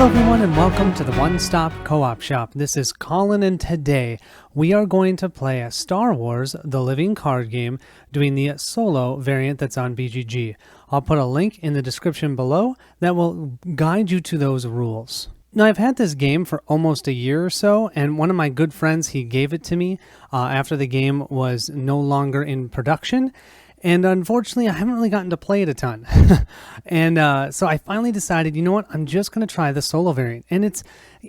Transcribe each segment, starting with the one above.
Hello everyone and welcome to the One Stop Co-op Shop. This is Colin and today we are going to play a Star Wars The Living card game doing the solo variant that's on BGG. I'll put a link in the description below that will guide you to those rules. Now, I've had this game for almost a year or so, and one of my good friends, he gave it to me after the game was no longer in production. And unfortunately, I haven't really gotten to play it a ton. And so I finally decided, you know what, I'm just going to try the solo variant. And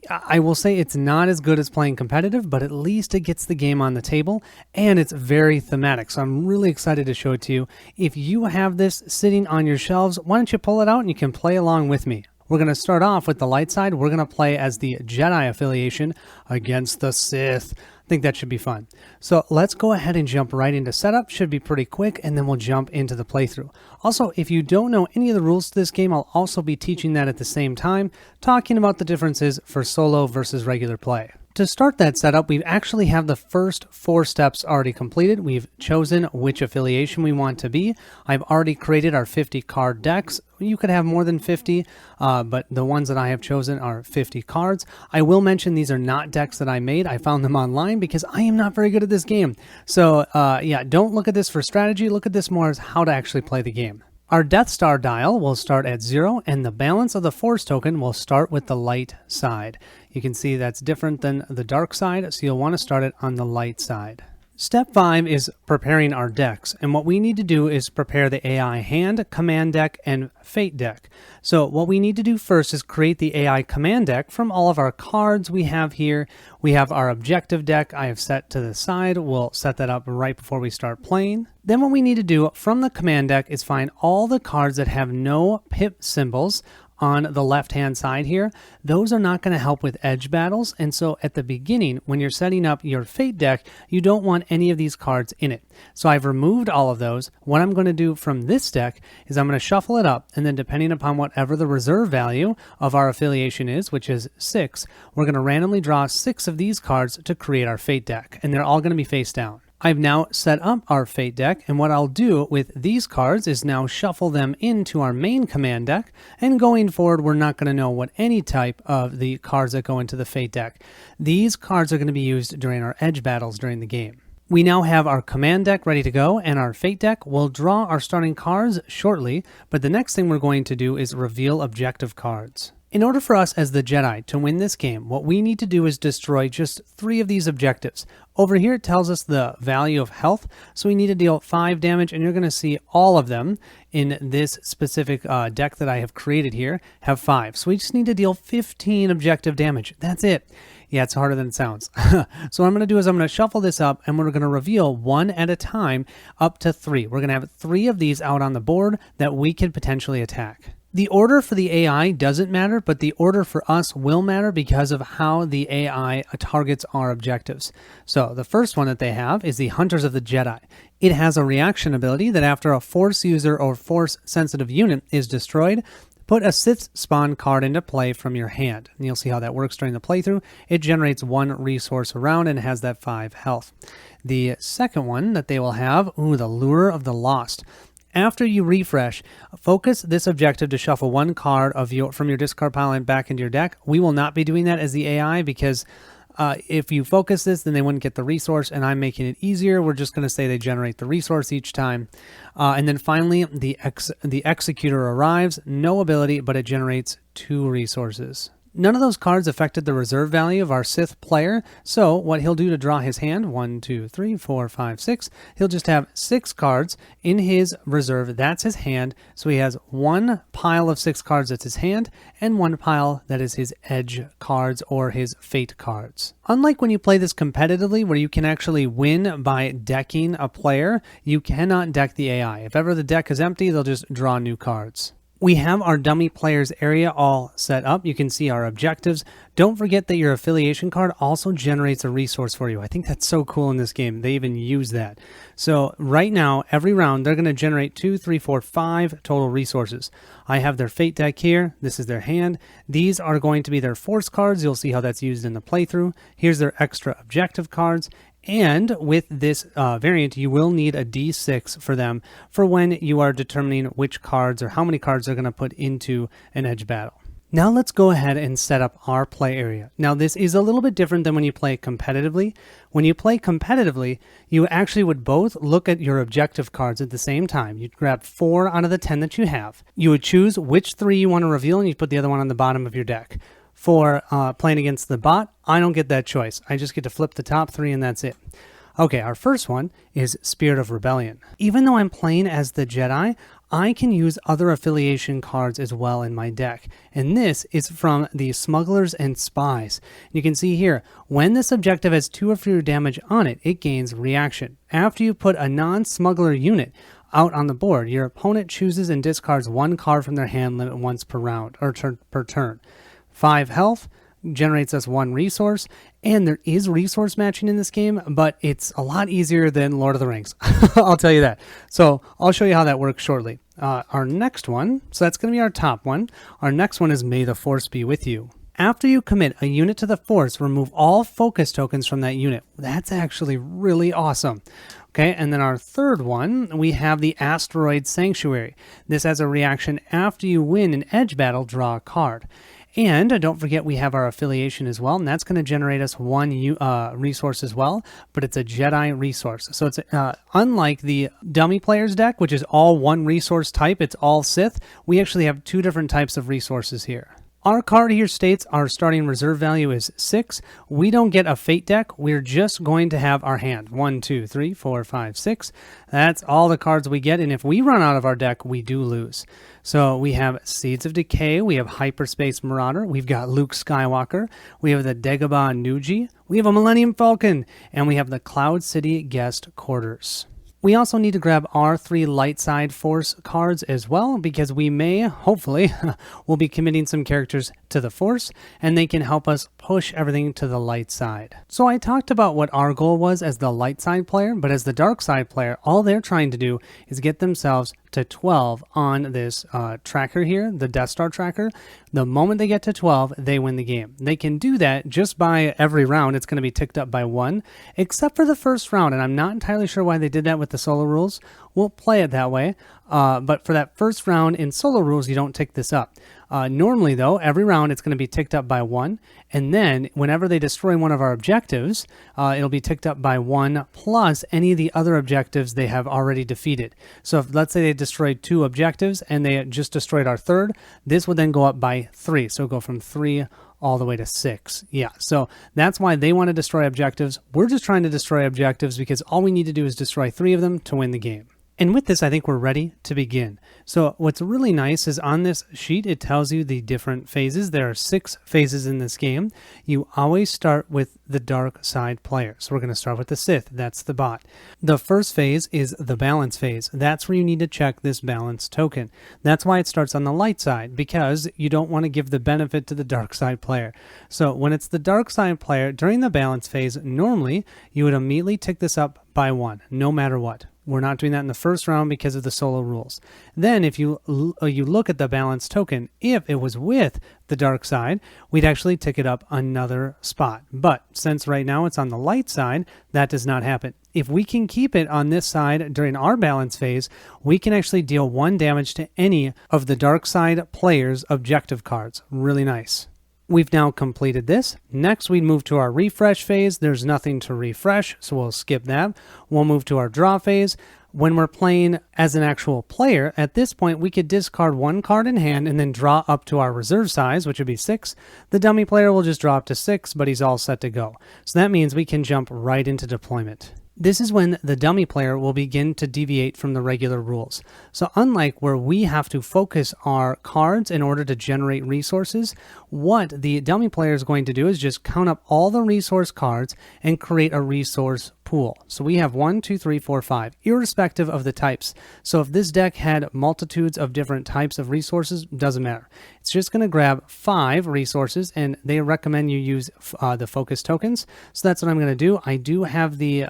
I will say it's not as good as playing competitive, but at least it gets the game on the table, and it's very thematic. So I'm really excited to show it to you. If you have this sitting on your shelves, why don't you pull it out and you can play along with me. We're going to start off with the light side. We're going to play as the Jedi affiliation against the Sith. I think that should be fun. So let's go ahead and jump right into setup. Should be pretty quick, and then we'll jump into the playthrough. Also, if you don't know any of the rules to this game, I'll also be teaching that at the same time, talking about the differences for solo versus regular play. To start that setup, we actually have the first 4 steps already completed. We've chosen which affiliation we want to be. I've already created our 50 card decks. You could have more than 50, but the ones that I have chosen are 50 cards. I will mention these are not decks that I made. I found them online because I am not very good at this game. So yeah, don't look at this for strategy. Look at this more as how to actually play the game. Our Death Star dial will start at 0, and the balance of the Force token will start with the light side. You can see that's different than the dark side, so you'll want to start it on the light side. Step 5 is preparing our decks, and what we need to do is prepare the AI hand, command deck, and fate deck. So what we need to do first is create the AI command deck from all of our cards we have here. We have our objective deck I have set to the side. We'll set that up right before we start playing. Then what we need to do from the command deck is find all the cards that have no pip symbols on the left-hand side here. Those are not going to help with edge battles, and so at the beginning, when you're setting up your fate deck, you don't want any of these cards in it. So I've removed all of those. What I'm going to do from this deck is I'm going to shuffle it up, and then depending upon whatever the reserve value of our affiliation is, which is 6, we're going to randomly draw 6 of these cards to create our fate deck, and they're all going to be face down. I've now set up our fate deck, and what I'll do with these cards is now shuffle them into our main command deck, and going forward we're not going to know what any type of the cards that go into the fate deck. These cards are going to be used during our edge battles during the game. We now have our command deck ready to go, and our fate deck. We'll draw our starting cards shortly, but the next thing we're going to do is reveal objective cards. In order for us as the Jedi to win this game, what we need to do is destroy just 3 of these objectives. Over here it tells us the value of health, so we need to deal 5 damage, and you're going to see all of them in this specific deck that I have created here have 5. So we just need to deal 15 objective damage. That's it. Yeah, it's harder than it sounds. So what I'm going to do is I'm going to shuffle this up, and we're going to reveal 1 at a time up to 3. We're going to have 3 of these out on the board that we could potentially attack. The order for the AI doesn't matter, but the order for us will matter because of how the AI targets our objectives. So the first one that they have is the Hunters of the Jedi. It has a reaction ability that after a Force user or Force sensitive unit is destroyed, put a Sith spawn card into play from your hand. And you'll see how that works during the playthrough. It generates 1 resource around and has that 5 health. The second one that they will have, the Lure of the Lost. After you refresh, focus this objective to shuffle 1 card from your discard pile and back into your deck. We will not be doing that as the AI because if you focus this, then they wouldn't get the resource, and I'm making it easier. We're just going to say they generate the resource each time. And then finally, the Executor arrives. No ability, but it generates 2 resources. None of those cards affected the reserve value of our Sith player, so what he'll do to draw his hand, 1, 2, 3, 4, 5, 6, he'll just have 6 cards in his reserve. That's his hand, so he has 1 pile of 6 cards that's his hand, and 1 pile that is his edge cards or his fate cards. Unlike when you play this competitively, where you can actually win by decking a player, you cannot deck the AI. If ever the deck is empty, they'll just draw new cards. We have our dummy players area all set up. You can see our objectives. Don't forget that your affiliation card also generates a resource for you. I think that's so cool in this game. They even use that. So right now, every round, they're going to generate 2, 3, 4, 5 total resources. I have their fate deck here. This is their hand. These are going to be their force cards. You'll see how that's used in the playthrough. Here's their extra objective cards. And with this variant, you will need a D6 for them for when you are determining which cards or how many cards they're going to put into an edge battle. Now let's go ahead and set up our play area. Now this is a little bit different than when you play competitively. When you play competitively, you actually would both look at your objective cards at the same time. You'd grab 4 out of the 10 that you have. You would choose which 3 you want to reveal, and you'd put the other one on the bottom of your deck. For playing against the bot, I don't get that choice. I just get to flip the top 3 and that's it. Okay, our first one is Spirit of Rebellion. Even though I'm playing as the Jedi, I can use other affiliation cards as well in my deck. And this is from the Smugglers and Spies. You can see here, when this objective has 2 or fewer damage on it, it gains reaction. After you put a non-smuggler unit out on the board, your opponent chooses and discards 1 card from their hand limit once per round, or per turn. 5 health, generates us 1 resource, and there is resource matching in this game, but it's a lot easier than Lord of the Rings. I'll tell you that. So I'll show you how that works shortly. Our next one, so that's going to be our top one. Our next one is May the Force Be With You. After you commit a unit to the Force, remove all focus tokens from that unit. That's actually really awesome. Okay, and then our third one, we have the Asteroid Sanctuary. This has a reaction after you win an edge battle, draw a card. And don't forget we have our affiliation as well, and that's going to generate us 1 resource as well, but it's a Jedi resource. So it's unlike the dummy player's deck, which is all 1 resource type, it's all Sith, we actually have 2 different types of resources here. Our card here states our starting reserve value is 6. We don't get a fate deck. We're just going to have our hand. 1, 2, 3, 4, 5, 6. That's all the cards we get. And if we run out of our deck, we do lose. So we have Seeds of Decay. We have Hyperspace Marauder. We've got Luke Skywalker. We have the Dagobah Nuji. We have a Millennium Falcon. And we have the Cloud City Guest Quarters. We also need to grab our 3 light side force cards as well, because we may, hopefully, we'll be committing some characters to the force, and they can help us push everything to the light side. So I talked about what our goal was as the light side player, but as the dark side player, all they're trying to do is get themselves to 12 on this tracker here, the Death Star tracker. The moment they get to 12, they win the game. They can do that just by every round. It's going to be ticked up by 1, except for the first round, and I'm not entirely sure why they did that with the solo rules. We'll play it that way, but for that first round in solo rules, you don't tick this up. Normally, though, every round it's going to be ticked up by 1, and then whenever they destroy one of our objectives, it'll be ticked up by 1 plus any of the other objectives they have already defeated. So if, let's say they destroyed 2 objectives and they just destroyed our third, this would then go up by 3. So go from 3 all the way to 6. Yeah, so that's why they want to destroy objectives. We're just trying to destroy objectives because all we need to do is destroy 3 of them to win the game. And with this, I think we're ready to begin. So what's really nice is on this sheet, it tells you the different phases. There are 6 phases in this game. You always start with the dark side player. So we're going to start with the Sith. That's the bot. The first phase is the balance phase. That's where you need to check this balance token. That's why it starts on the light side, because you don't want to give the benefit to the dark side player. So when it's the dark side player, during the balance phase, normally you would immediately tick this up by 1, no matter what. We're not doing that in the first round because of the solo rules. Then if you look at the balance token, if it was with the dark side, we'd actually tick it up another spot. But since right now it's on the light side, that does not happen. If we can keep it on this side during our balance phase, we can actually deal 1 damage to any of the dark side players' objective cards. Really nice. We've now completed this. Next, we move to our refresh phase. There's nothing to refresh, so we'll skip that. We'll move to our draw phase. When we're playing as an actual player, at this point, we could discard 1 card in hand and then draw up to our reserve size, which would be 6. The dummy player will just draw up to 6, but he's all set to go. So that means we can jump right into deployment. This is when the dummy player will begin to deviate from the regular rules. So unlike where we have to focus our cards in order to generate resources, what the dummy player is going to do is just count up all the resource cards and create a resource pool. So we have 1, 2, 3, 4, 5, irrespective of the types. So if this deck had multitudes of different types of resources, doesn't matter. It's just going to grab 5 resources, and they recommend you use the focus tokens. So that's what I'm going to do. I do have the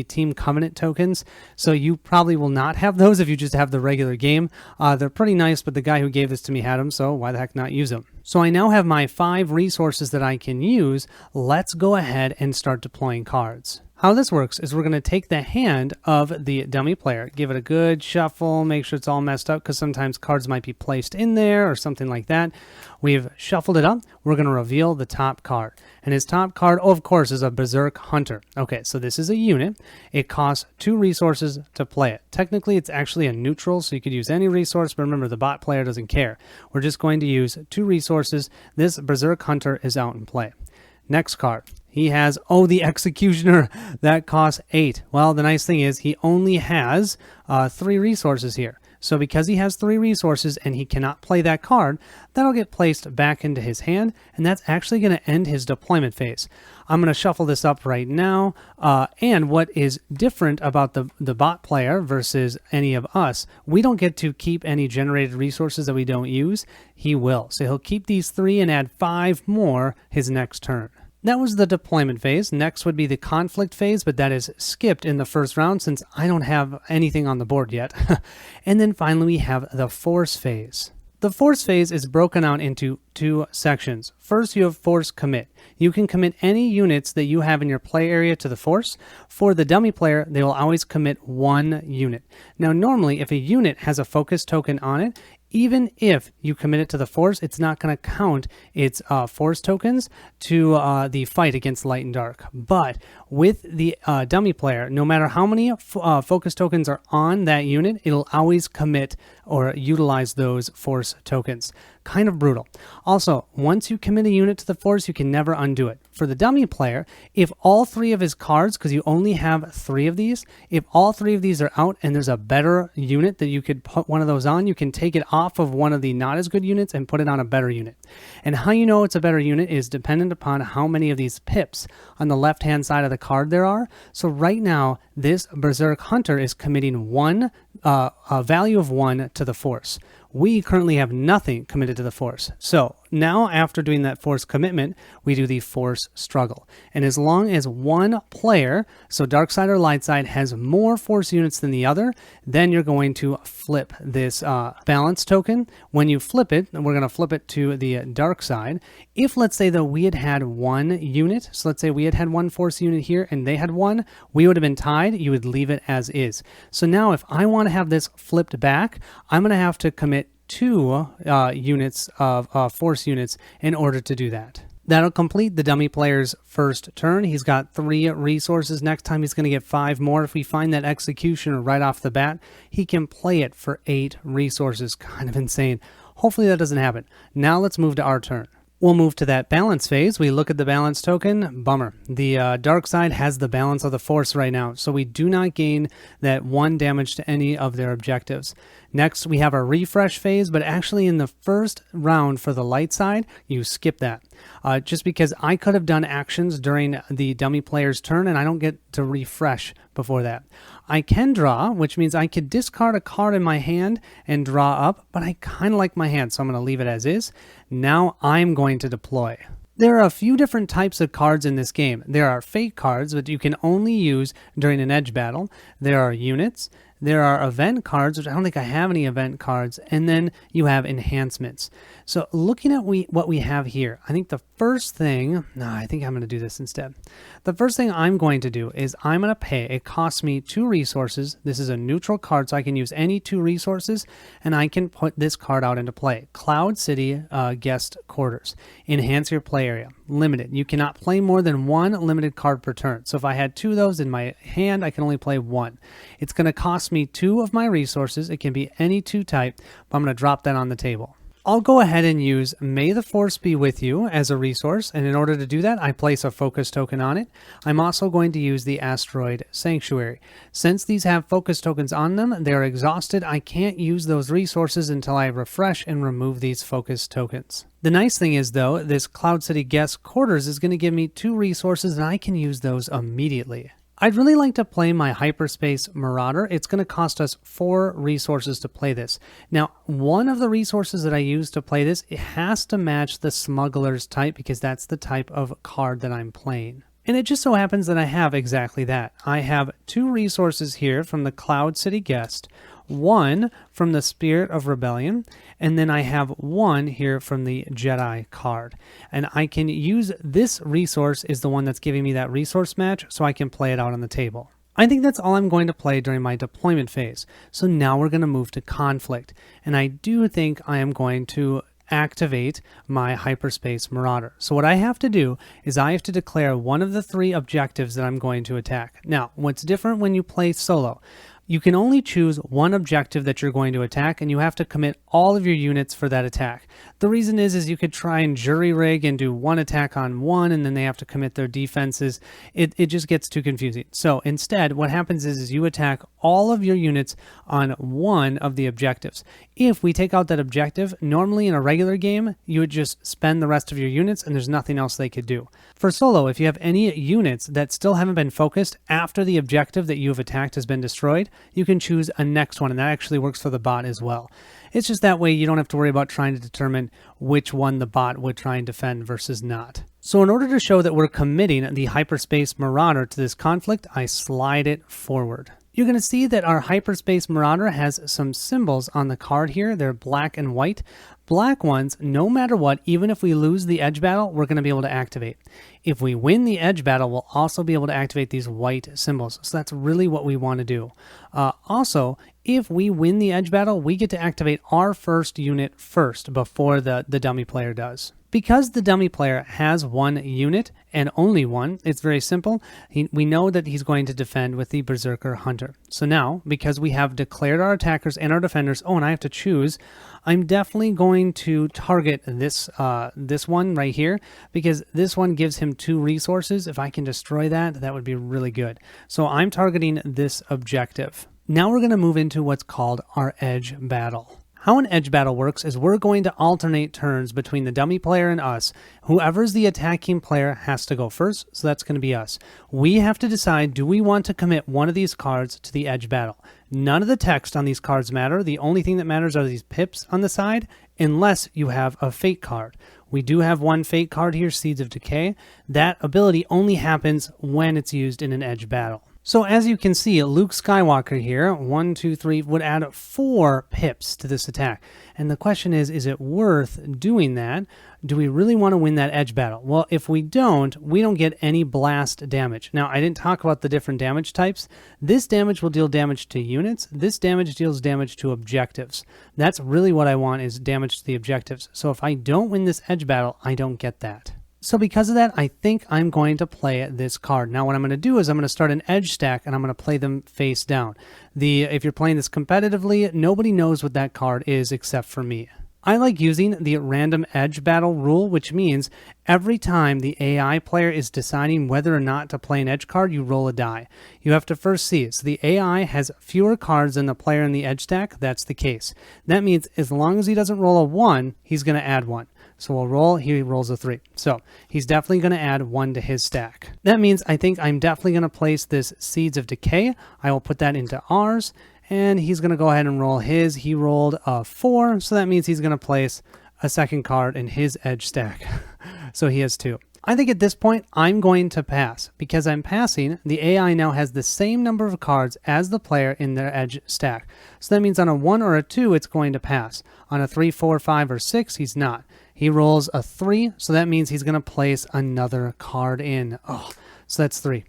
Team Covenant tokens, so you probably will not have those if you just have the regular game. They're pretty nice, but the guy who gave this to me had them, so why the heck not use them? So I now have my 5 resources that I can use. Let's go ahead and start deploying cards. How this works is we're going to take the hand of the dummy player, give it a good shuffle, make sure it's all messed up because sometimes cards might be placed in there or something like that. We've shuffled it up. We're going to reveal the top card. And his top card, of course, is a Berserk Hunter. Okay, so this is a unit. It costs 2 resources to play it. Technically, it's actually a neutral, so you could use any resource, but remember, the bot player doesn't care. We're just going to use 2 resources. This Berserk Hunter is out in play. Next card. He has, the Executioner. That costs 8. Well, the nice thing is he only has 3 resources here. So because he has 3 resources and he cannot play that card, that'll get placed back into his hand, and that's actually going to end his deployment phase. I'm going to shuffle this up right now, and what is different about the bot player versus any of us, we don't get to keep any generated resources that we don't use. He will. So he'll keep these 3 and add 5 more his next turn. That was the deployment phase. Next would be the conflict phase, but that is skipped in the first round since I don't have anything on the board yet. And then finally we have the force phase. The force phase is broken out into 2 sections. First, you have force commit. You can commit any units that you have in your play area to the force. For the dummy player, they will always commit 1 unit. Now, normally, if a unit has a focus token on it, even if you commit it to the force, it's not going to count its force tokens to the fight against light and dark. But with the dummy player, no matter how many focus tokens are on that unit, it'll always commit or utilize those force tokens. Kind of brutal. Also, once you commit a unit to the force, you can never undo it. For the dummy player, if all 3 of his cards, because you only have 3 of these, if all 3 of these are out and there's a better unit that you could put one of those on, you can take it off of one of the not as good units and put it on a better unit. And how you know it's a better unit is dependent upon how many of these pips on the left-hand side of the card there are. So right now, this Berserk Hunter is committing a value of 1 to the force. We currently have nothing committed to the force. So now after doing that force commitment, we do the force struggle. And as long as one player, so dark side or light side, has more force units than the other, then you're going to flip this balance token. When you flip it, we're going to flip it to the dark side. If let's say that we had 1 unit, so let's say we had 1 force unit here and they had 1, we would have been tied. You would leave it as is. So now if I want to have this flipped back, I'm going to have to commit 2 units of force units in order to do that. That'll complete the dummy player's first turn. He's got 3 resources. Next time he's going to get 5 more. If we find that Executioner right off the bat, he can play it for 8 resources. Kind of insane. Hopefully that doesn't happen. Now let's move to our turn. We'll move to that balance phase. We look at the balance token. Bummer. The dark side has the balance of the force right now, so we do not gain that 1 damage to any of their objectives. Next, we have our refresh phase, but actually in the first round for the light side, you skip that. Just because I could have done actions during the dummy player's turn, and I don't get to refresh before that. I can draw, which means I could discard a card in my hand and draw up, but I kind of like my hand, so I'm going to leave it as is. Now I'm going to deploy. There are a few different types of cards in this game. There are fake cards, that you can only use during an edge battle. There are units. There are event cards, which I don't think I have any event cards, and then you have enhancements. So looking at what we have here, I think the first thing, I think I'm going to do this instead. The first thing I'm going to do is I'm going to pay, it costs me 2 resources. This is a neutral card, so I can use any 2 resources, and I can put this card out into play. Cloud City Guest Quarters. Enhance your play area. Limited. You cannot play more than 1 limited card per turn. So if I had 2 of those in my hand, I can only play 1. It's going to cost me 2 of my resources. It can be any 2 type, but I'm going to drop that on the table. I'll go ahead and use May the Force Be With You as a resource, and in order to do that, I place a focus token on it. I'm also going to use the Asteroid Sanctuary. Since these have focus tokens on them, they're exhausted. I can't use those resources until I refresh and remove these focus tokens. The nice thing is, though, this Cloud City Guest Quarters is going to give me 2 resources, and I can use those immediately. I'd really like to play my Hyperspace Marauder. It's going to cost us 4 resources to play this. Now, one of the resources that I use to play this, it has to match the Smuggler's type because that's the type of card that I'm playing. And it just so happens that I have exactly that. I have 2 resources here from the Cloud City Guest. 1 from the Spirit of Rebellion, and then I have 1 here from the Jedi card. And I can use this resource is the one that's giving me that resource match, so I can play it out on the table. I think that's all I'm going to play during my deployment phase. So now we're going to move to conflict. And I do think I am going to activate my Hyperspace Marauder. So what I have to do is I have to declare one of the 3 objectives that I'm going to attack. Now, what's different when you play solo? You can only choose one objective that you're going to attack, and you have to commit all of your units for that attack. The reason is you could try and jury rig and do one attack on one, and then they have to commit their defenses. It just gets too confusing. So instead, what happens is you attack all of your units on one of the objectives. If we take out that objective, normally in a regular game, you would just spend the rest of your units, and there's nothing else they could do. For solo, if you have any units that still haven't been focused after the objective that you have attacked has been destroyed, you can choose a next one, and that actually works for the bot as well. It's just that way you don't have to worry about trying to determine which one the bot would try and defend versus not. So in order to show that we're committing the Hyperspace Marauder to this conflict, I slide it forward. You're going to see that our Hyperspace Marauder has some symbols on the card here. They're black and white. Black ones, no matter what, even if we lose the edge battle, we're going to be able to activate. If we win the edge battle, we'll also be able to activate these white symbols. So that's really what we want to do. Also, if we win the edge battle, we get to activate our first unit first before the dummy player does. Because the dummy player has one unit and only one, it's very simple. We know that he's going to defend with the Berserker Hunter. So now, because we have declared our attackers and our defenders, oh, and I have to choose, I'm definitely going to target this one right here, because this one gives him 2 resources. If I can destroy that, that would be really good. So I'm targeting this objective. Now we're going to move into what's called our edge battle. How an edge battle works is we're going to alternate turns between the dummy player and us. Whoever's the attacking player has to go first, so that's going to be us. We have to decide, do we want to commit one of these cards to the edge battle? None of the text on these cards matter. The only thing that matters are these pips on the side, unless you have a fate card. We do have one fate card here, Seeds of Decay. That ability only happens when it's used in an edge battle. So as you can see, Luke Skywalker here, 1, 2, 3, would add 4 pips to this attack. And the question is it worth doing that? Do we really want to win that edge battle? Well, if we don't get any blast damage. Now, I didn't talk about the different damage types. This damage will deal damage to units. This damage deals damage to objectives. That's really what I want, is damage to the objectives. So if I don't win this edge battle, I don't get that. So because of that, I think I'm going to play this card. Now what I'm going to do is I'm going to start an edge stack and I'm going to play them face down. If you're playing this competitively, nobody knows what that card is except for me. I like using the random edge battle rule, which means every time the AI player is deciding whether or not to play an edge card, you roll a die. You have to first see it. So the AI has fewer cards than the player in the edge stack. That's the case. That means as long as he doesn't roll a 1, he's going to add 1. So we'll roll, he rolls a 3. So he's definitely going to add 1 to his stack. That means I think I'm definitely going to place this Seeds of Decay. I will put that into ours, and he's going to go ahead and roll his. He rolled a 4, so that means he's going to place a second card in his edge stack. So he has 2. I think at this point, I'm going to pass. Because I'm passing, the AI now has the same number of cards as the player in their edge stack. So that means on a 1 or a 2, it's going to pass. On a 3, 4, 5, or 6, he's not. He rolls a 3, so that means he's going to place another card in. Oh, so that's 3.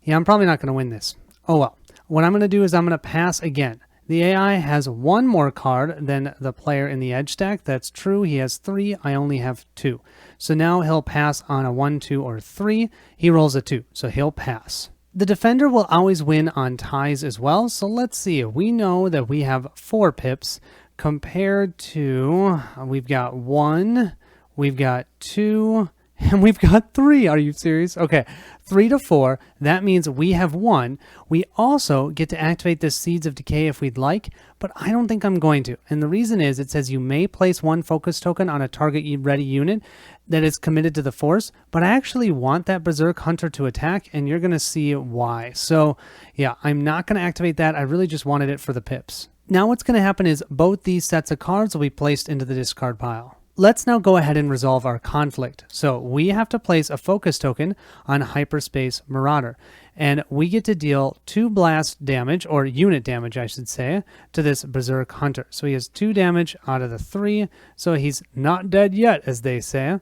Yeah, I'm probably not going to win this. Oh well. What I'm going to do is I'm going to pass again. The AI has 1 more card than the player in the edge stack. That's true. He has 3. I only have 2. So now he'll pass on a 1, 2, or 3. He rolls a 2, so he'll pass. The defender will always win on ties as well. So let's see. We know that we have 4 pips. Compared to, we've got 1, we've got 2, and we've got 3. Are you serious? Okay, 3 to 4. That means we have 1. We also get to activate this Seeds of Decay if we'd like, but I don't think I'm going to. And the reason is it says you may place 1 focus token on a target ready unit that is committed to the Force, but I actually want that Berserk Hunter to attack, and you're going to see why. So yeah, I'm not going to activate that. I really just wanted it for the pips. Now what's going to happen is both these sets of cards will be placed into the discard pile. Let's now go ahead and resolve our conflict. So we have to place a focus token on Hyperspace Marauder. and we get to deal 2 blast damage, or unit damage, I should say, to this Berserk Hunter. So he has 2 damage out of the 3, so he's not dead yet, as they say,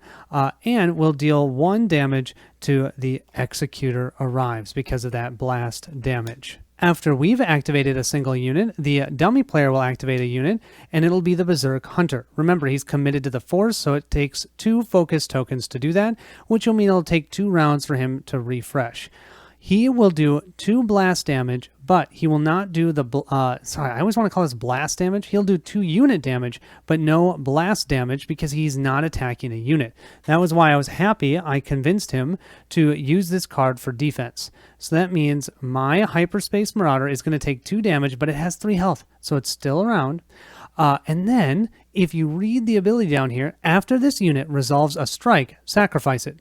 and we'll deal 1 damage to the Executor Arrives because of that blast damage. After we've activated a single unit, the dummy player will activate a unit, and it'll be the Berserk Hunter. Remember, he's committed to the Force, so it takes 2 focus tokens to do that, which will mean it'll take 2 rounds for him to refresh. He will do 2 blast damage, but he will not do the, sorry, I always want to call this blast damage. He'll do 2 unit damage, but no blast damage because he's not attacking a unit. That was why I was happy I convinced him to use this card for defense. So that means my Hyperspace Marauder is going to take 2 damage, but it has 3 health, so it's still around. And then, if you read the ability down here, after this unit resolves a strike, sacrifice it.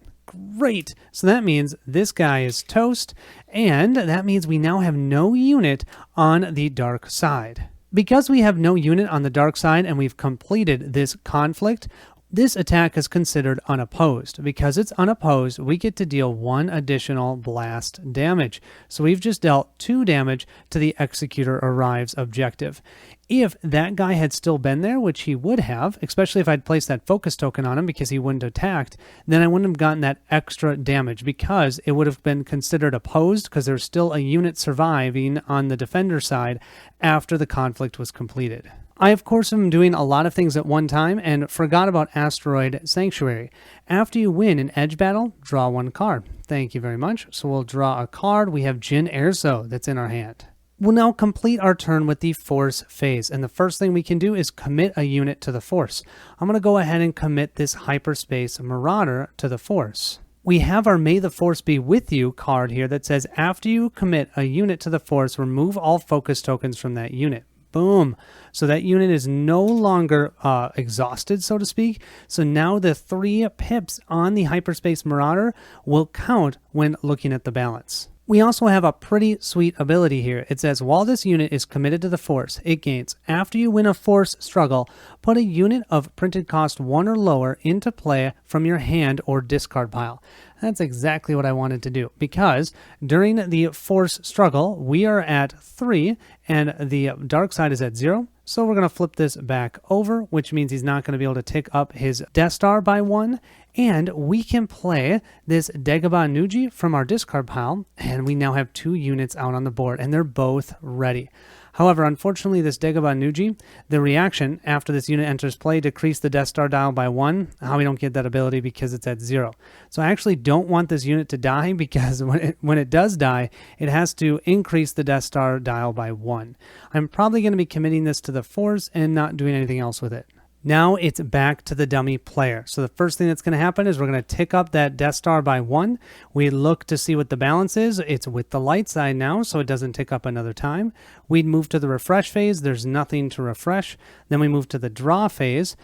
Great. So that means this guy is toast, and that means we now have no unit on the dark side. Because we have no unit on the dark side and we've completed this conflict, this attack is considered unopposed. Because it's unopposed, we get to deal 1 additional blast damage. So we've just dealt 2 damage to the Executor Arrives objective. If that guy had still been there, which he would have, especially if I'd placed that focus token on him because he wouldn't have attacked, then I wouldn't have gotten that extra damage because it would have been considered opposed because there's still a unit surviving on the defender side after the conflict was completed. I, of course, am doing a lot of things at one time and forgot about Asteroid Sanctuary. After you win an edge battle, draw 1 card. Thank you very much. So we'll draw a card. We have Jin Erso that's in our hand. We'll now complete our turn with the Force phase, and the first thing we can do is commit a unit to the Force. I'm going to go ahead and commit this Hyperspace Marauder to the Force. We have our May the Force Be With You card here that says after you commit a unit to the Force, remove all focus tokens from that unit. Boom. So that unit is no longer exhausted, so to speak. So now the 3 pips on the Hyperspace Marauder will count when looking at the balance. We also have a pretty sweet ability here. It says, while this unit is committed to the Force, it gains, after you win a Force struggle, put a unit of printed cost 1 or lower into play from your hand or discard pile. That's exactly what I wanted to do, because during the Force struggle, we are at 3, and the dark side is at 0. So we're going to flip this back over, which means he's not going to be able to tick up his Death Star by 1. And we can play this Dagobah Nuji from our discard pile, and we now have 2 units out on the board, and they're both ready. However, unfortunately, this Dagobah Nuji, the reaction after this unit enters play, decrease the Death Star dial by 1. We don't get that ability because it's at 0. So I actually don't want this unit to die because when it does die, it has to increase the Death Star dial by 1. I'm probably going to be committing this to the Force and not doing anything else with it. Now it's back to the dummy player. So the first thing that's going to happen is we're going to tick up that Death Star by 1. We look to see what the balance is. It's with the light side now, so it doesn't tick up another time. We'd move to the refresh phase. There's nothing to refresh. Then we move to the draw phase.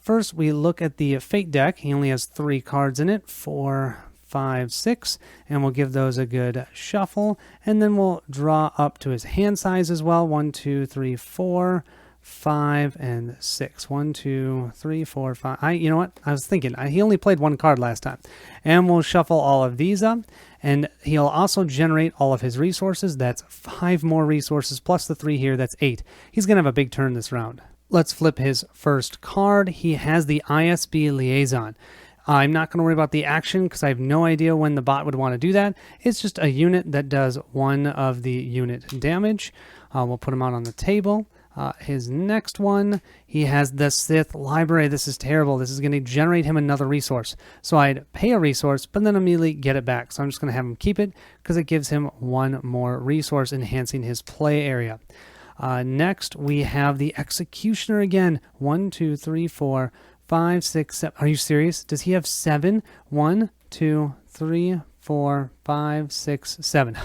First, we look at the Fate deck. He only has 3 cards in it, 4, 5, 6, and we'll give those a good shuffle. And then we'll draw up to his hand size as well. 1, 2, 3, 4. 5 and 6. 1, 2, 3, 4, 5. You know what? I was thinking he only played 1 card last time. And we'll shuffle all of these up. And he'll also generate all of his resources. That's 5 more resources plus the 3 here. That's 8. He's going to have a big turn this round. Let's flip his first card. He has the ISB Liaison. I'm not going to worry about the action because I have no idea when the bot would want to do that. It's just a unit that does 1 of the unit damage. We'll put him out on the table. His next one, he has the Sith Library. This is terrible. This is going to generate him another resource. So I'd pay a resource, but then immediately get it back. So I'm just going to have him keep it because it gives him 1 more resource, enhancing his play area. Next, we have the Executioner again. 1, 2, 3, 4, 5, 6, 7. Are you serious? Does he have 7? 1, 2, 3, 4, 5, 6, 7.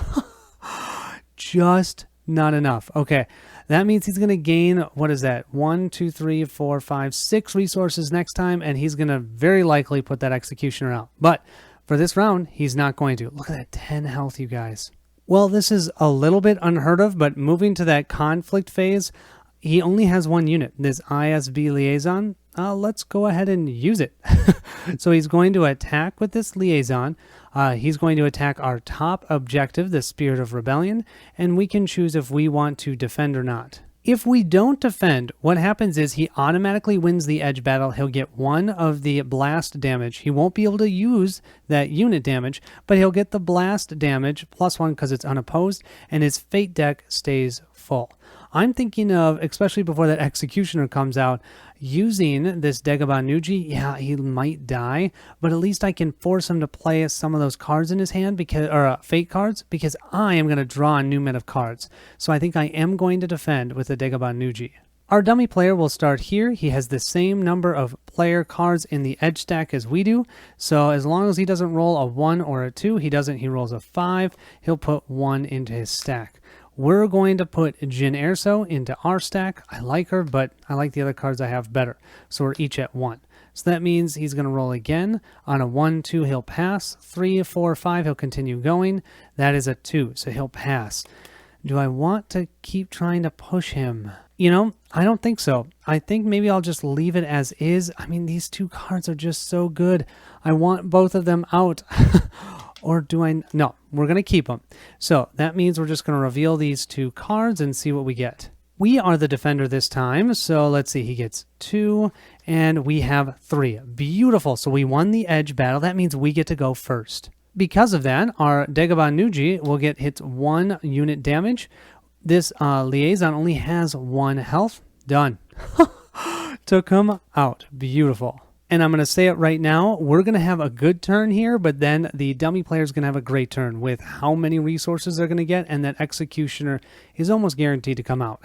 Just not enough. Okay. That means he's going to gain, what is that? 1, 2, 3, 4, 5, 6 resources next time, and he's going to very likely put that Executioner out. But for this round, he's not going to. Look at that 10 health, you guys. Well, this is a little bit unheard of, but moving to that conflict phase, he only has 1 unit, this ISB Liaison. let's go ahead and use it. So he's going to attack with this liaison. He's going to attack our top objective, the Spirit of Rebellion, and we can choose if we want to defend or not. If we don't defend, what happens is he automatically wins the edge battle. He'll get 1 of the blast damage. He won't be able to use that unit damage, but he'll get the blast damage +1 because it's unopposed, and his fate deck stays full. I'm thinking of, especially before that Executioner comes out, using this Dagobah Nuji. Yeah, he might die, but at least I can force him to play some of those cards in his hand, because, or fate cards, because I am going to draw a new set of cards. So I think I am going to defend with the Dagobah Nuji. Our dummy player will start here. He has the same number of player cards in the edge stack as we do. So as long as he doesn't roll a 1 or a 2, he rolls a 5, he'll put 1 into his stack. We're going to put Jyn Erso into our stack. I like her, but I like the other cards I have better. So we're each at 1. So that means he's going to roll again. On a 1, 2, he'll pass. 3, 4, 5, he'll continue going. That is a 2, so he'll pass. Do I want to keep trying to push him? You know, I don't think so. I think maybe I'll just leave it as is. I mean, these 2 cards are just so good. I want both of them out. Or do I? No, we're going to keep them. So that means we're just going to reveal these 2 cards and see what we get. We are the defender this time. So let's see. He gets 2 and we have 3. Beautiful. So we won the edge battle. That means we get to go first. Because of that, our Dagobah Nuji will get hit 1 unit damage. This liaison only has 1 health. Done. Took him out. Beautiful. And I'm going to say it right now, we're going to have a good turn here, but then the dummy player is going to have a great turn with how many resources they're going to get, and that Executioner is almost guaranteed to come out.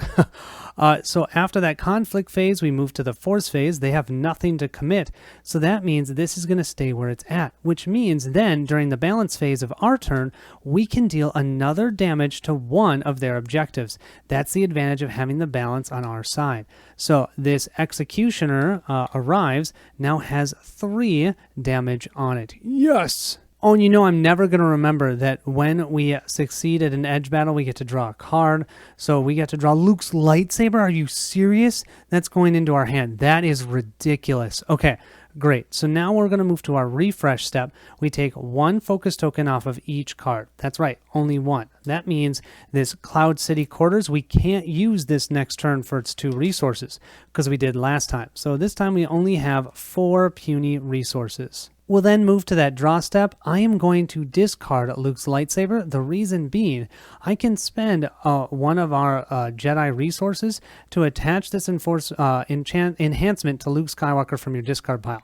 So after that conflict phase, we move to the force phase. They have nothing to commit, so that means this is going to stay where it's at, which means then during the balance phase of our turn, we can deal another damage to 1 of their objectives. That's the advantage of having the balance on our side. So this Executioner arrives, now has 3 damage on it. Yes! Oh, and you know, I'm never going to remember that when we succeed at an edge battle, we get to draw a card. So we get to draw Luke's lightsaber. Are you serious? That's going into our hand. That is ridiculous. Okay, great. So now we're going to move to our refresh step. We take 1 focus token off of each card. That's right, only 1. That means this Cloud City Quarters, we can't use this next turn for its 2 resources because we did last time. So this time we only have 4 puny resources. We'll then move to that draw step. I am going to discard Luke's lightsaber. The reason being, I can spend 1 of our Jedi resources to attach this enhancement to Luke Skywalker from your discard pile.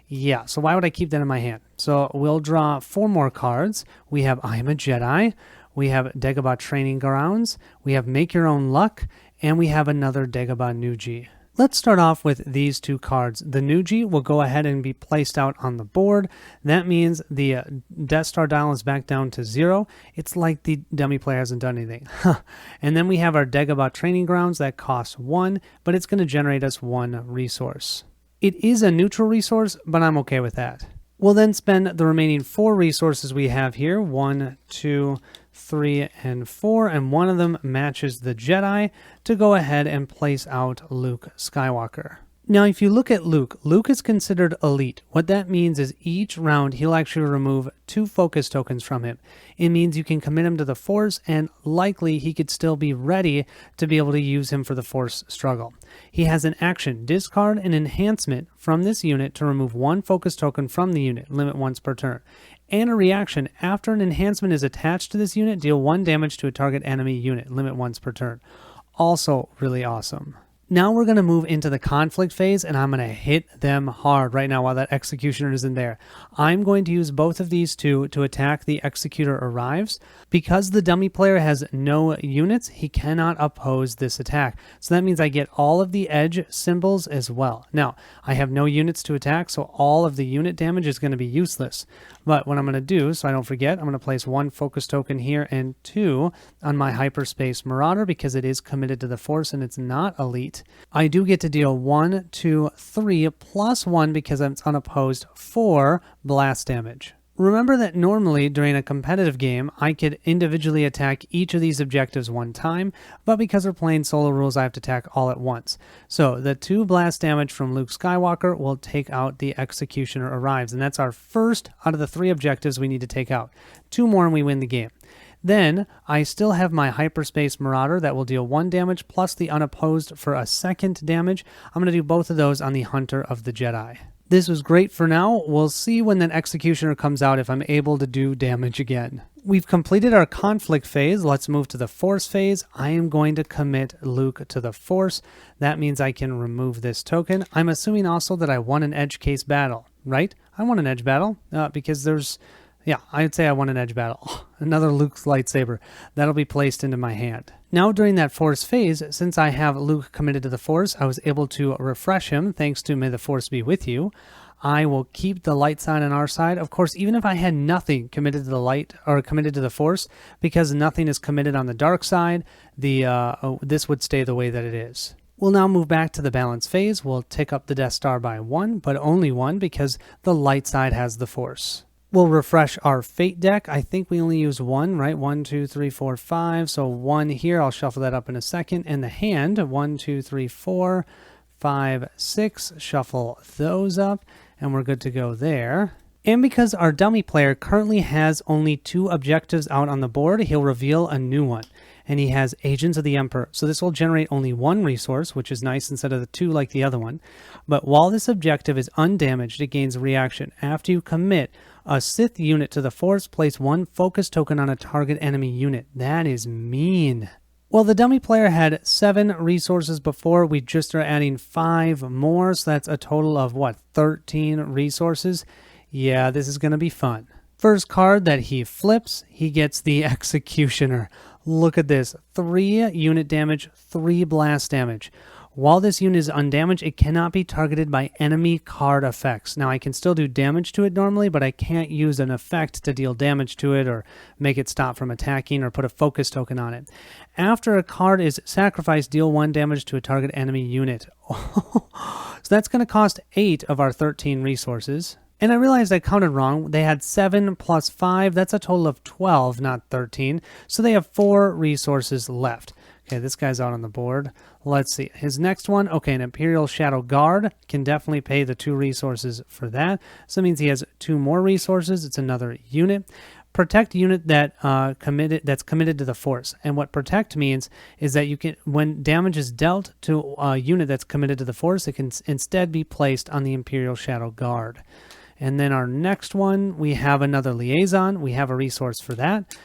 Yeah, so why would I keep that in my hand? So we'll draw 4 more cards. We have I Am a Jedi. We have Dagobah Training Grounds. We have Make Your Own Luck. And we have another Dagobah Nuji. Let's start off with these 2 cards. The Nuji will go ahead and be placed out on the board. That means the Death Star dial is back down to 0. It's like the dummy player hasn't done anything. And then we have our Dagobah Training Grounds that costs 1, but it's going to generate us 1 resource. It is a neutral resource, but I'm okay with that. We'll then spend the remaining 4 resources we have here. 1, 2, 3, and 4, and one of them matches the Jedi to go ahead and place out Luke Skywalker. Now, if you look at Luke, Luke is considered elite. What that means is each round he'll actually remove 2 focus tokens from him. It means you can commit him to the Force, and likely he could still be ready to be able to use him for the Force struggle. He has an action, discard an enhancement from this unit to remove 1 focus token from the unit, limit once per turn. And a reaction, after an enhancement is attached to this unit, deal 1 damage to a target enemy unit, limit once per turn. Also really awesome. Now we're going to move into the conflict phase, and I'm going to hit them hard right now while that Executioner is in there. I'm going to use both of these 2 to attack the Executor arrives. Because the dummy player has no units, he cannot oppose this attack. So that means I get all of the edge symbols as well. Now, I have no units to attack, so all of the unit damage is going to be useless. But what I'm going to do, so I don't forget, I'm going to place 1 focus token here and 2 on my Hyperspace Marauder because it is committed to the Force and it's not elite. I do get to deal 1, 2, 3 plus 1 because it's unopposed 4 blast damage. Remember that normally during a competitive game, I could individually attack each of these objectives one time, but because we're playing solo rules, I have to attack all at once. So the 2 blast damage from Luke Skywalker will take out the Executioner Arrives, and that's our first out of the 3 objectives we need to take out. 2 more and we win the game. Then I still have my Hyperspace Marauder that will deal 1 damage plus the Unopposed for a 2nd damage. I'm going to do both of those on the Hunter of the Jedi. This was great for now. We'll see when that Executioner comes out if I'm able to do damage again. We've completed our conflict phase. Let's move to the Force phase. I am going to commit Luke to the Force. That means I can remove this token. I'm assuming also that I won an edge case battle, right? I won an edge battle because there's... Yeah, I'd say I won an edge battle. Another Luke's lightsaber. That'll be placed into my hand. Now during that Force phase, since I have Luke committed to the Force, I was able to refresh him thanks to May the Force be with you. I will keep the light side on our side. Of course, even if I had nothing committed to the light or committed to the Force, because nothing is committed on the dark side, this would stay the way that it is. We'll now move back to the balance phase. We'll tick up the Death Star by 1, but only 1 because the light side has the Force. We'll refresh our Fate deck. I think we only use 1, right? 1, 2, 3, 4, 5. So 1 here. I'll shuffle that up in a second. And the hand, 1, 2, 3, 4, 5, 6. Shuffle those up. And we're good to go there. And because our dummy player currently has only 2 objectives out on the board, he'll reveal a new one. And he has Agents of the Emperor. So this will generate only 1 resource, which is nice instead of the 2 like the other one. But while this objective is undamaged, it gains reaction. After you commit a Sith unit to the Force, place 1 focus token on a target enemy unit. That is mean. Well, the dummy player had 7 resources before. We just are adding 5 more. So that's a total of, 13 resources? Yeah, this is going to be fun. First card that he flips, he gets the Executioner. Look at this. 3 unit damage, 3 blast damage. While this unit is undamaged, it cannot be targeted by enemy card effects. Now, I can still do damage to it normally, but I can't use an effect to deal damage to it or make it stop from attacking or put a focus token on it. After a card is sacrificed, deal 1 damage to a target enemy unit. So that's going to cost 8 of our 13 resources. And I realized I counted wrong. They had 7 plus 5. That's a total of 12, not 13. So they have 4 resources left. Okay, this guy's out on the board. Let's see. His next one, okay, an Imperial Shadow Guard. Can definitely pay the 2 resources for that. So that means he has 2 more resources. It's another unit. Protect unit that's committed to the Force. And what protect means is that you can, when damage is dealt to a unit that's committed to the Force, it can instead be placed on the Imperial Shadow Guard. And then our next one, we have another Liaison. We have a resource for that.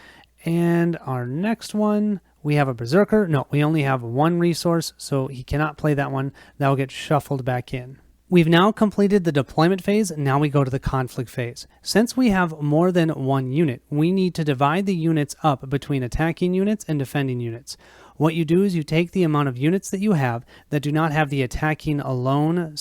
And our next one, we have a Berserker. No, we only have 1 resource, so he cannot play that one. That will get shuffled back in. We've now completed the deployment phase. Now we go to the conflict phase. Since we have more than 1 unit, we need to divide the units up between attacking units and defending units. What you do is you take the amount of units that you have that do not have the attacking alone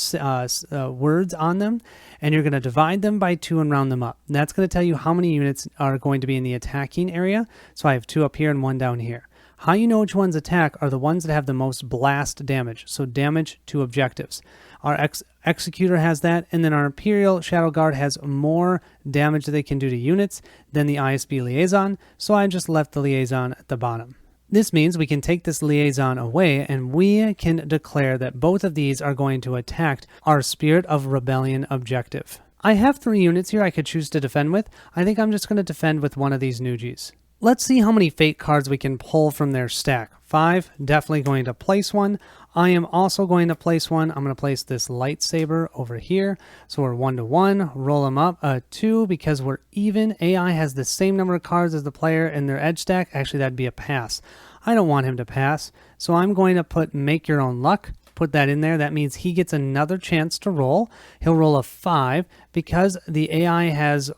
words on them, and you're going to divide them by 2 and round them up. And that's going to tell you how many units are going to be in the attacking area. So I have 2 up here and 1 down here. How you know which ones attack are the ones that have the most blast damage, so damage to objectives. Our Executor has that, and then our Imperial Shadow Guard has more damage that they can do to units than the ISB Liaison, so I just left the Liaison at the bottom. This means we can take this Liaison away, and we can declare that both of these are going to attack our Spirit of Rebellion objective. I have 3 units here I could choose to defend with. I think I'm just going to defend with one of these Nugis. Let's see how many Fate cards we can pull from their stack. 5, definitely going to place 1. I am also going to place 1. I'm going to place this lightsaber over here. So we're 1 to 1. Roll them up. 2, because we're even. AI has the same number of cards as the player in their edge stack. Actually, that'd be a pass. I don't want him to pass. So I'm going to put Make Your Own Luck. Put that in there. That means he gets another chance to roll. He'll roll a 5. Because the AI has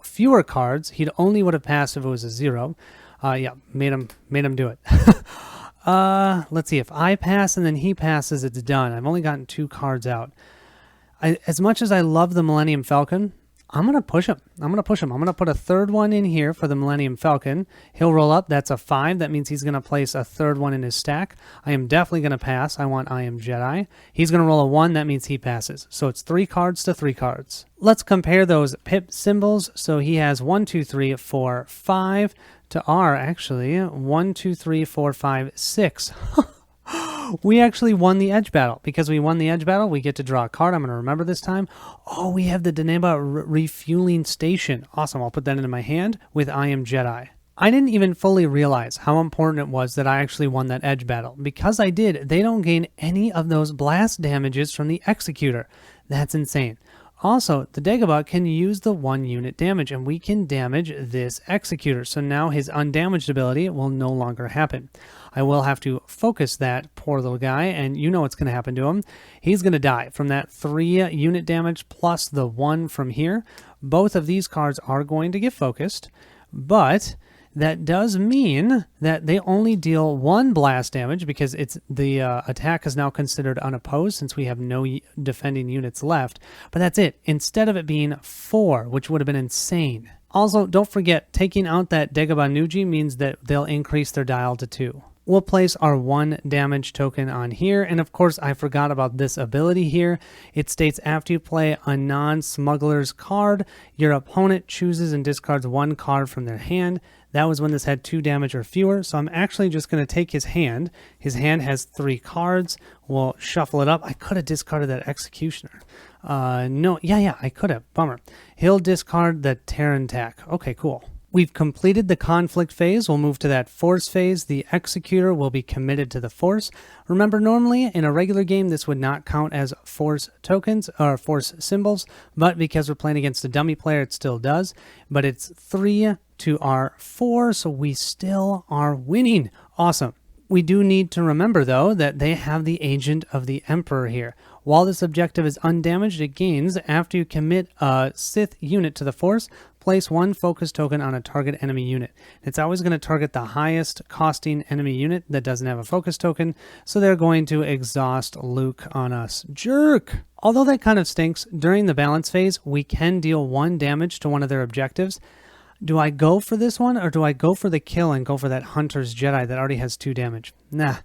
fewer cards, he only would have passed if it was a 0. Yeah, made him do it. Let's see. If I pass and then he passes, it's done. I've only gotten 2 cards out. As much as I love the Millennium Falcon, I'm going to push him. I'm going to put a third one in here for the Millennium Falcon. He'll roll up. That's a 5. That means he's going to place a third one in his stack. I am definitely going to pass. I want I Am Jedi. He's going to roll a 1. That means he passes. So it's 3 cards to 3 cards. Let's compare those pip symbols. So he has 1, 2, 3, 4, 5 to our actually 1, 2, 3, 4, 5, 6. We actually won the edge battle. Because we won the edge battle, we get to draw a card. I'm going to remember this time. Oh, we have the Deneba refueling station. Awesome. I'll put that into my hand with I Am Jedi. I didn't even fully realize how important it was that I actually won that edge battle. Because I did, they don't gain any of those blast damages from the Executor. That's insane. Also, the Dagobah can use the 1 unit damage, and we can damage this Executor. So now his undamaged ability will no longer happen. I will have to focus that poor little guy, and you know what's going to happen to him. He's going to die from that 3 unit damage plus the 1 from here. Both of these cards are going to get focused, but that does mean that they only deal 1 blast damage because it's the attack is now considered unopposed since we have no defending units left. But that's it. Instead of it being 4, which would have been insane. Also, don't forget, taking out that Dagobah Nuji means that they'll increase their dial to 2. We'll place our 1 damage token on here, and of course I forgot about this ability here. It states after you play a non-smuggler's card, your opponent chooses and discards 1 card from their hand. That was when this had 2 damage or fewer, so I'm actually just going to take his hand. His hand has 3 cards. We'll shuffle it up. I could have discarded that Executioner. No, yeah, I could have. Bummer. He'll discard the Terran Tack. Okay, cool. We've completed the conflict phase. We'll move to that force phase. The Executor will be committed to the force. Remember, normally in a regular game, this would not count as force tokens or force symbols, but because we're playing against a dummy player, it still does. But it's 3 to our 4, so we still are winning. Awesome. We do need to remember, though, that they have the Agent of the Emperor here. While this objective is undamaged, it gains after you commit a Sith unit to the force. Place 1 focus token on a target enemy unit. It's always going to target the highest costing enemy unit that doesn't have a focus token, so they're going to exhaust Luke on us. Jerk! Although that kind of stinks, during the balance phase, we can deal 1 damage to one of their objectives. Do I go for this one, or do I go for the kill and go for that Hunter's Jedi that already has 2 damage? Nah.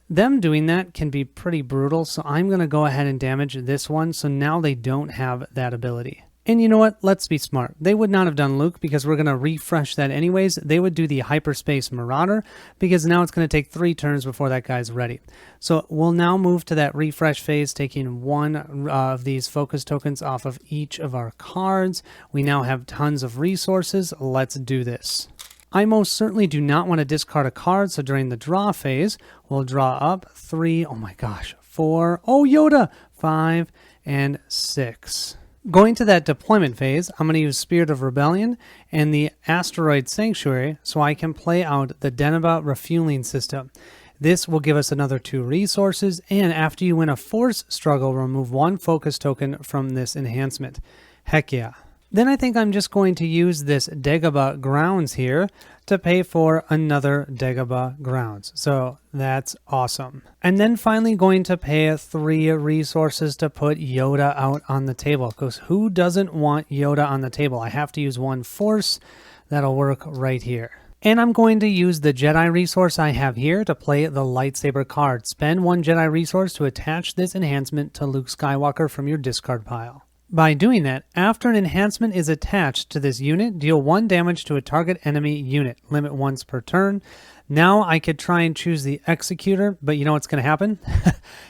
Them doing that can be pretty brutal, so I'm going to go ahead and damage this one, so now they don't have that ability. And you know what? Let's be smart. They would not have done Luke because we're going to refresh that anyways. They would do the Hyperspace Marauder because now it's going to take 3 turns before that guy's ready. So we'll now move to that refresh phase, taking 1 of these focus tokens off of each of our cards. We now have tons of resources. Let's do this. I most certainly do not want to discard a card, so during the draw phase, we'll draw up 3, oh my gosh, 4, oh Yoda, 5, and 6. Going to that deployment phase, I'm going to use Spirit of Rebellion and the Asteroid Sanctuary so I can play out the Deneba refueling system. This will give us another 2 resources, and after you win a force struggle, remove 1 focus token from this enhancement. Heck yeah. Then I think I'm just going to use this Dagobah Grounds here to pay for another Dagobah Grounds. So that's awesome. And then finally going to pay 3 resources to put Yoda out on the table. Because who doesn't want Yoda on the table? I have to use 1 force. That'll work right here. And I'm going to use the Jedi resource I have here to play the lightsaber card. Spend 1 Jedi resource to attach this enhancement to Luke Skywalker from your discard pile. By doing that, after an enhancement is attached to this unit, deal 1 damage to a target enemy unit. Limit once per turn. Now I could try and choose the Executor, but you know what's going to happen?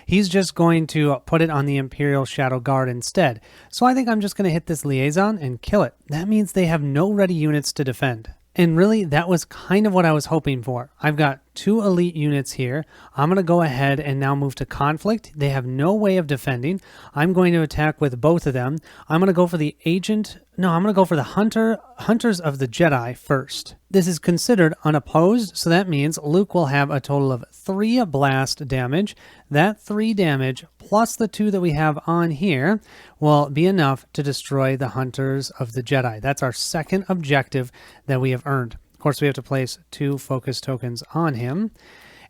He's just going to put it on the Imperial Shadow Guard instead. So I think I'm just going to hit this Liaison and kill it. That means they have no ready units to defend. And really, that was kind of what I was hoping for. I've got 2 elite units here. I'm going to go ahead and now move to conflict. They have no way of defending. I'm going to attack with both of them. I'm going to go for the agent. No, I'm going to go for the Hunters of the Jedi first. This is considered unopposed, so that means Luke will have a total of 3 blast damage. That 3 damage plus the 2 that we have on here will be enough to destroy the Hunters of the Jedi. That's our second objective that we have earned. Of course, we have to place 2 focus tokens on him.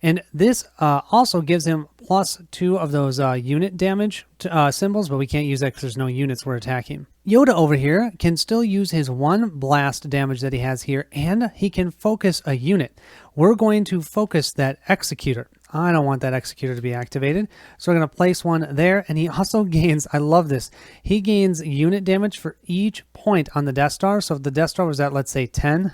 And this also gives him plus 2 of those unit damage symbols, but we can't use that because there's no units we're attacking. Yoda over here can still use his 1 blast damage that he has here, and he can focus a unit. We're going to focus that executor. I don't want that executor to be activated, so we're going to place one there, and he also gains, I love this, he gains unit damage for each point on the Death Star. So if the Death Star was at, let's say, 10,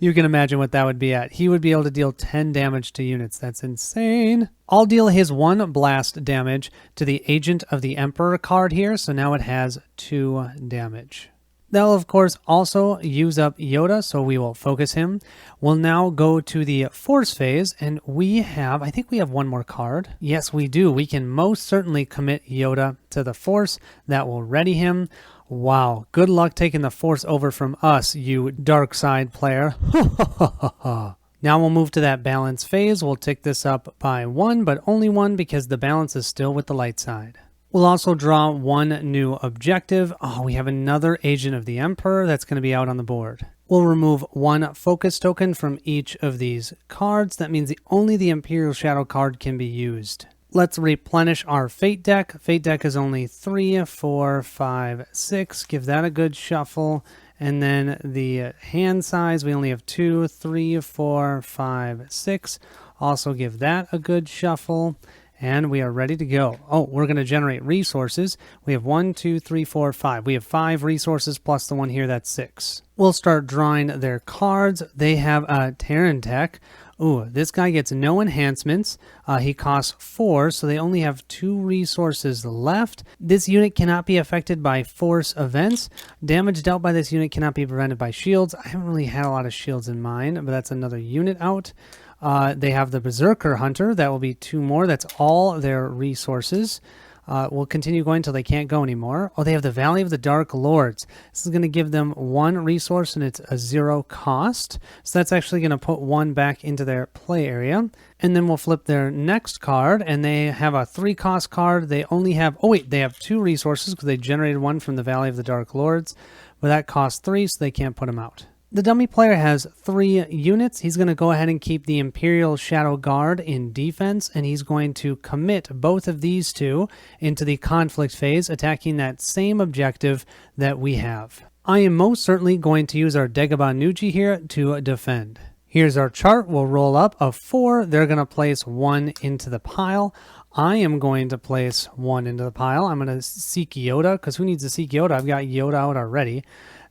you can imagine what that would be at. He would be able to deal 10 damage to units. That's insane. I'll deal his 1 blast damage to the Agent of the Emperor card here, so now it has 2 damage. That'll, of course, also use up Yoda, so we will focus him. We'll now go to the Force phase, and I think we have 1 more card. Yes, we do. We can most certainly commit Yoda to the Force. That will ready him. Wow, good luck taking the Force over from us, you dark side player. Now we'll move to that balance phase. We'll tick this up by 1, but only 1 because the balance is still with the light side. We'll also draw 1 new objective. Oh, we have another Agent of the Emperor that's going to be out on the board. We'll remove 1 focus token from each of these cards. That means only the Imperial Shadow card can be used. Let's replenish our Fate deck. Fate deck is only 3, 4, 5, 6. Give that a good shuffle. And then the hand size, we only have 2, 3, 4, 5, 6. Also give that a good shuffle. And we are ready to go. Oh, we're going to generate resources. We have 1, 2, 3, 4, 5. We have 5 resources plus the one here, that's 6. We'll start drawing their cards. They have a Terran tech. Ooh, this guy gets no enhancements. He costs 4, so they only have 2 resources left. This unit cannot be affected by force events. Damage dealt by this unit cannot be prevented by shields. I haven't really had a lot of shields in mind, but that's another unit out. They have the Berserker Hunter. That will be 2 more. That's all their resources. We'll continue going until they can't go anymore. Oh, they have the Valley of the Dark Lords. This is going to give them 1 resource, and it's a 0 cost. So that's actually going to put 1 back into their play area. And then we'll flip their next card, and they have a 3 cost card. They only have, they have 2 resources because they generated 1 from the Valley of the Dark Lords. But that costs 3, so they can't put them out. The dummy player has 3 units. He's going to go ahead and keep the Imperial Shadow Guard in defense, and he's going to commit both of these 2 into the conflict phase, attacking that same objective that we have. I am most certainly going to use our Dagobah Nuji here to defend. Here's our chart. We'll roll up a 4. They're going to place 1 into the pile. I am going to place 1 into the pile. I'm going to seek Yoda, because who needs to seek Yoda? I've got Yoda out already.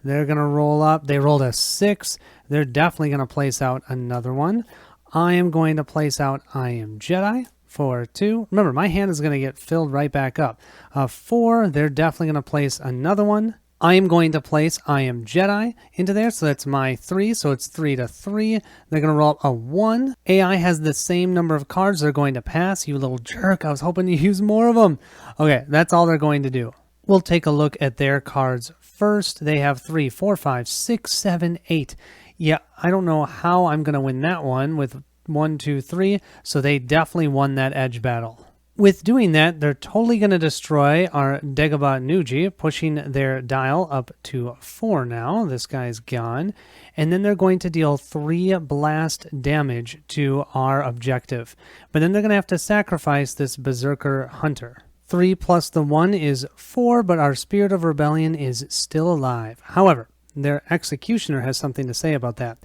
They're going to roll up. They rolled a 6. They're definitely going to place out another one. I am going to place out I Am Jedi for 2. Remember, my hand is going to get filled right back up. 4, they're definitely going to place another one. I am going to place I Am Jedi into there, so that's my 3, so it's 3 to 3. They're going to roll up a 1. AI has the same number of cards they're going to pass. You little jerk, I was hoping to use more of them. Okay, that's all they're going to do. We'll take a look at their cards first. They have 3, 4, 5, 6, 7, 8. Yeah, I don't know how I'm going to win that one with 1, 2, 3, so they definitely won that edge battle. With doing that, they're totally going to destroy our Dagobah Nuji, pushing their dial up to 4 now. This guy's gone. And then they're going to deal 3 blast damage to our objective. But then they're going to have to sacrifice this Berserker Hunter. 3 plus the 1 is 4, but our Spirit of Rebellion is still alive. However, their Executioner has something to say about that.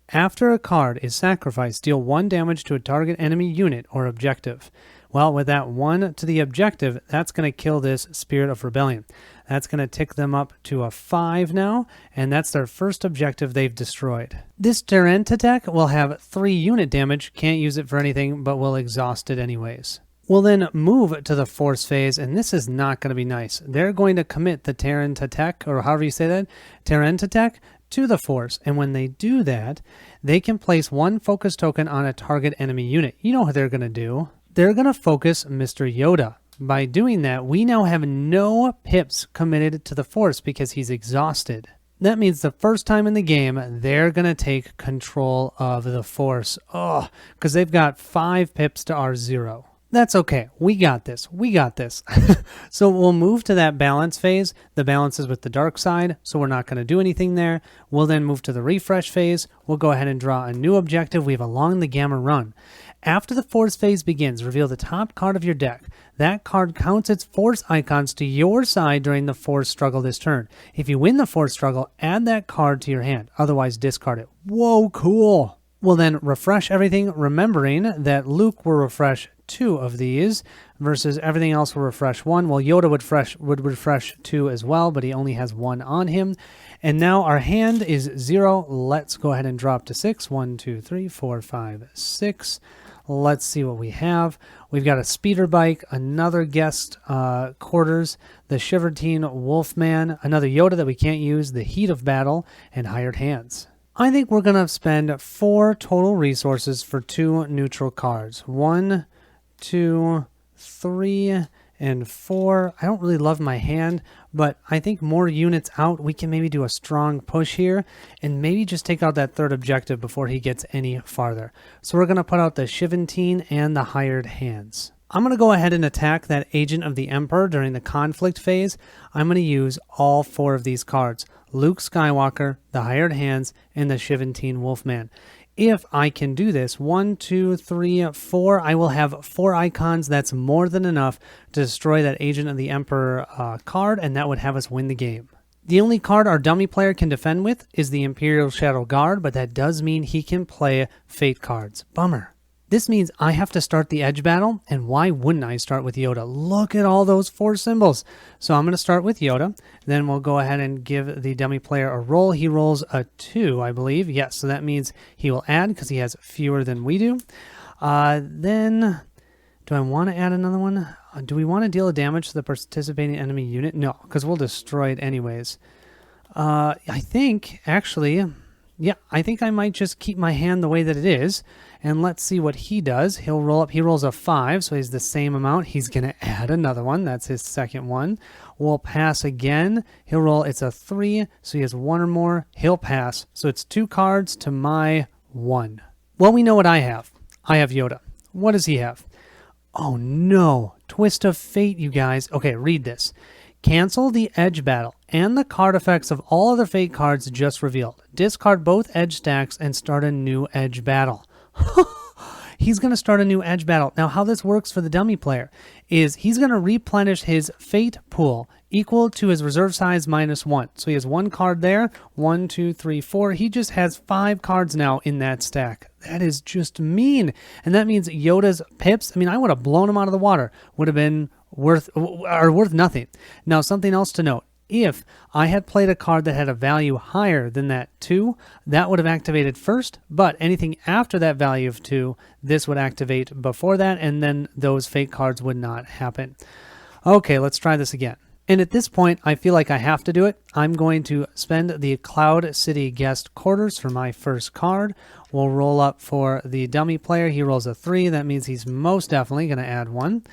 After a card is sacrificed, deal 1 damage to a target enemy unit or objective. Well, with that 1 to the objective, that's going to kill this Spirit of Rebellion. That's going to tick them up to a 5 now, and that's their first objective they've destroyed. This Terran attack will have 3 unit damage, can't use it for anything, but will exhaust it anyways. We'll then move to the Force phase, and this is not going to be nice. They're going to commit the Terran attack, or however you say that, Terran attack, to the Force. And when they do that, they can place 1 focus token on a target enemy unit. You know what they're going to do. They're going to focus Mr. Yoda. By doing that, we now have no pips committed to the Force because he's exhausted. That means the first time in the game, they're going to take control of the Force. Oh, because they've got 5 pips to our 0. That's okay. We got this. We got this. So we'll move to that balance phase. The balance is with the dark side, so we're not going to do anything there. We'll then move to the refresh phase. We'll go ahead and draw a new objective. We have Along the Gamma Run. After the Force phase begins, reveal the top card of your deck. that card counts its force icons to your side during the force struggle this turn. If you win the force struggle, add that card to your hand. Otherwise, discard it. Whoa, cool. We'll then refresh everything, remembering that Luke will refresh 2 of these versus everything else will refresh 1. Well, Yoda would refresh 2 as well, but he only has 1 on him. And now our hand is 0. Let's go ahead and drop to 6. 1, 2, 3, 4, 5, 6. Let's see what we have. We've got a speeder bike, another guest quarters, the Shiverteen Wolfman, another Yoda that we can't use, the Heat of Battle, and hired hands. I think we're going to spend 4 total resources for 2 neutral cards. 1, 2, 3, and 4. I don't really love my hand, but I think more units out, we can maybe do a strong push here and maybe just take out that 3rd objective before he gets any farther. So we're going to put out the Shiverteen and the hired hands. I'm going to go ahead and attack that Agent of the Emperor during the conflict phase. I'm going to use all 4 of these cards. Luke Skywalker, the hired hands, and the Shiverteen Wolfman. If I can do this, 1, 2, 3, 4, I will have 4 icons. That's more than enough to destroy that Agent of the Emperor card, and that would have us win the game. The only card our dummy player can defend with is the Imperial Shadow Guard, but that does mean he can play Fate cards. Bummer. This means I have to start the edge battle, and why wouldn't I start with Yoda? Look at all those 4 symbols. So I'm going to start with Yoda. Then we'll go ahead and give the dummy player a roll. He rolls a 2, I believe. Yes, so that means he will add because he has fewer than we do. Then, do I want to add another one? Do we want to deal damage to the participating enemy unit? No, because we'll destroy it anyways. I think, actually, yeah, I think I might just keep my hand the way that it is. And let's see what he does. He'll roll up. He rolls a 5, so he's the same amount. He's going to add another one. That's his second one. We'll pass again. He'll roll. It's a 3, so he has 1 or more. He'll pass. So it's 2 cards to my 1. Well, we know what I have. I have Yoda. What does he have? Oh, no. Twist of Fate, you guys. Okay, read this. Cancel the edge battle and the card effects of all other Fate cards just revealed. Discard both edge stacks and start a new edge battle. He's going to start a new edge battle. Now, how this works for the dummy player is he's going to replenish his Fate pool equal to his reserve size -1. So he has 1 card there. 1, 2, 3, 4. He just has 5 cards now in that stack. That is just mean. And that means Yoda's pips, I mean, I would have blown him out of the water. Would have been worth nothing. Now, something else to note. If I had played a card that had a value higher than that 2, that would have activated first, but anything after that value of 2, this would activate before that, and then those Fate cards would not happen. Okay, let's try this again. And at this point, I feel like I have to do it. I'm going to spend the Cloud City Guest Quarters for my first card. We'll roll up for the dummy player. He rolls a 3. That means he's most definitely going to add 1.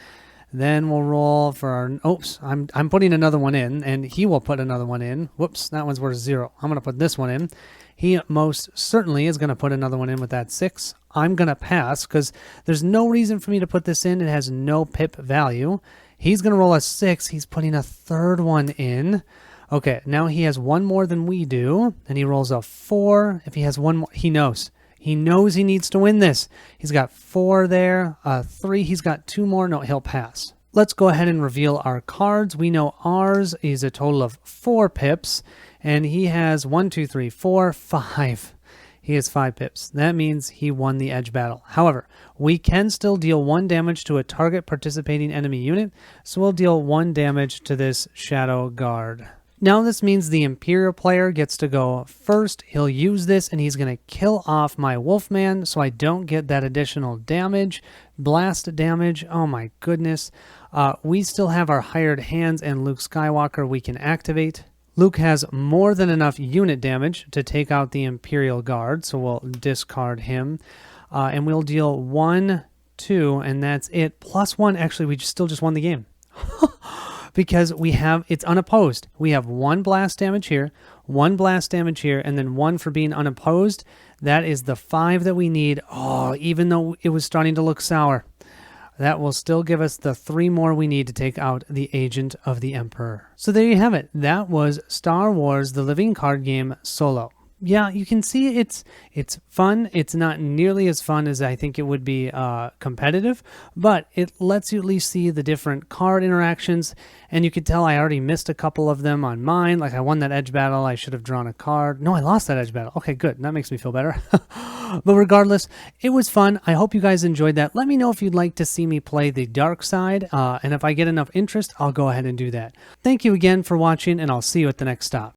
Then we'll roll for our, oops, I'm putting another one in, and he will put another one in. Whoops, that one's worth 0. I'm going to put this one in. He most certainly is going to put another one in with that 6. I'm going to pass because there's no reason for me to put this in. It has no pip value. He's going to roll a 6. He's putting a 3rd one in. Okay, now he has 1 more than we do, and he rolls a 4. If he has 1 more, he knows. He knows he needs to win this. He's got 4 there, 3. He's got 2 more. No, he'll pass. Let's go ahead and reveal our cards. We know ours is a total of 4 pips, and he has 1, 2, 3, 4, 5. He has 5 pips. That means he won the edge battle. However, we can still deal 1 damage to a target participating enemy unit, so we'll deal 1 damage to this Shadow Guard. Now this means the Imperial player gets to go first. He'll use this and he's going to kill off my Wolfman so I don't get that additional damage. Blast damage. Oh my goodness. We still have our hired hands and Luke Skywalker we can activate. Luke has more than enough unit damage to take out the Imperial Guard, so we'll discard him. And we'll deal 1, 2, and that's it. +1. Actually, we still just won the game. Because we have, it's unopposed. We have 1 blast damage here, 1 blast damage here, and then 1 for being unopposed. That is the 5 that we need. Oh, even though it was starting to look sour, that will still give us the 3 more we need to take out the Agent of the Emperor. So there you have it. That was Star Wars: The Living Card Game Solo. yeah, you can see it's fun. It's not nearly as fun as I think it would be competitive, but it lets you at least see the different card interactions. And you could tell I already missed a couple of them on mine. Like I won that edge battle. I should have drawn a card. No, I lost that edge battle. Okay, good. That makes me feel better. But regardless, it was fun. I hope you guys enjoyed that. Let me know if you'd like to see me play the dark side. And if I get enough interest, I'll go ahead and do that. Thank you again for watching, and I'll see you at the next stop.